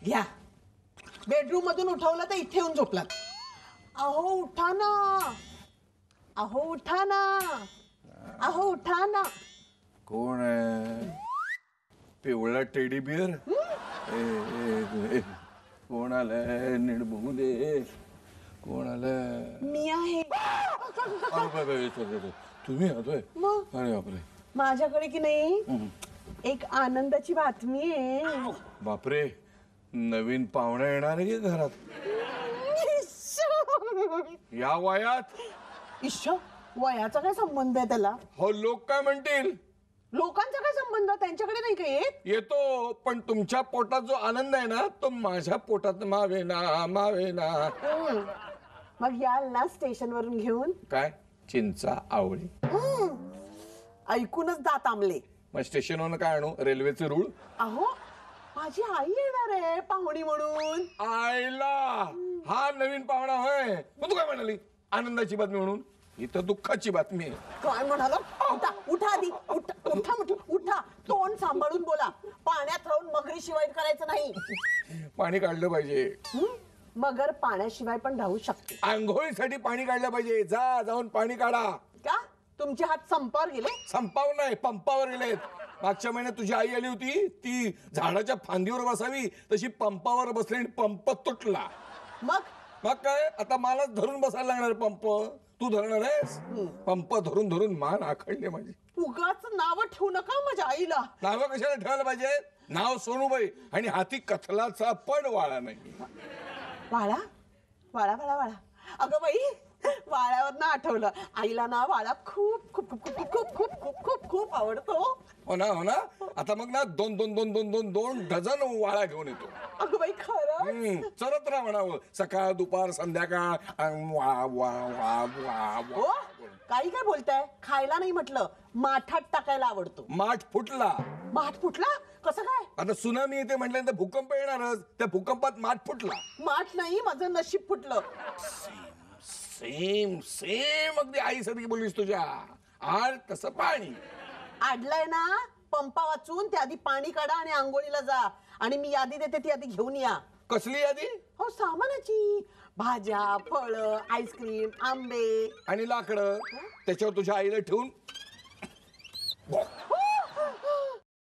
घ्या. बेडरूम मधून उठवलं तर इथे येऊन झोपलात. अहो उठा ना, अहो उठा ना, अहो उठा ना. कोण आहे? पिवळा टेडी बिअर? कोण आलंय? नीट बघू दे. कोण आलंय? मी आहे. तुम्ही आहोय? मग अरे बापरे. माझ्याकडे की नाही एक आनंदाची बातमी आहे. बापरे, नवीन पाहुणा येणार आहे की घरात? या वयात? इश्श, वयाचा काय संबंध आहे त्याला? हो, लोक काय म्हणतील? लोकांचा काय संबंध? त्यांच्याकडे नाही का येत? येतो, पण तुमच्या पोटात जो आनंद आहे ना तो माझ्या पोटात मावेना मावेना. मग याल ना स्टेशन वरून घेऊन? काय? चिंचा आवळी? ऐकूनच दात आंबले. मग स्टेशनवरून काय आणू? रेल्वेचे रूळ? अहो माझी आई येणार आहे पाहुणी म्हणून. आईला हा नवीन पाहुणा होय. मग तू काय म्हणाली आनंदाची बातमी म्हणून? ही तर दुःखाची बातमी आहे. काय म्हणाला? उठा उठा आधी, उठा उठा म्हटलं, उठा. तोंड सांभाळून बोला. पाण्यात राहून मगरी शिवाय करायचं नाही. पाणी काढलं पाहिजे. मगर पाण्याशिवाय पण राहू शकते. आंघोळीसाठी पाणी काढलं पाहिजे. जा, जाऊन पाणी काढा. का तुमचे हात संपावर गेले? संपावर नाही, पंपावर गेलेत. मागच्या महिन्यात तुझी आई आली होती, ती झाडाच्या फांदीवर बसावी तशी पंपावर बसली आणि पंप तुटला. मग काय, आता मलाच धरून बसायला लागणार पंप. तू धरणार आहेस? पंप धरून धरून मान आखडले माझी. उगाच नाव ठेवू नका माझ्या आईला. नाव कशाला ठेवायला पाहिजे? नाव सोनूबाई आणि हाती कथलाचा पण वाळा नाही. वाळा वाळा वाळा वाळा. अगं बाई, वाळ्यावर ना आठवलं, आईला ना वाळा खूप खूप खूप खूप खूप खूप खूप खूप खूप आवडतो. हो ना, हो ना. आता मग ना दोन दोन दोन दोन दोन दोन डझन वाळा घेऊन येतो. अगं बाई खरं? चलत राहा म्हणावं, सकाळ दुपार संध्याकाळ. वा वा वा वा हो, वा. काही काय बोलताय? खायला नाही म्हटलं, माठात टाकायला आवडतो. माठ फुटला. माठ फुटला? कसं काय? आता सुनामी येते म्हटल्यानंतर भूकंप येणारच. त्या भूकंपात माठ फुटला. माठ नाही, माझं नशीब फुटलं. सेम सेम अगदी आईसारखी बोललीस तुझ्या. आड तसं पाणी आडलाय ना, पंपा वाचून त्या आधी पाणी काढा आणि आंघोळीला जा. आणि मी यादी देते, ती आधी घेऊन या. कसली यादी? हो सामानाची. भाज्या, फळं, आईस्क्रीम, आंबे आणि लाकडं. त्याच्यावर तुझ्या आईला ठेवून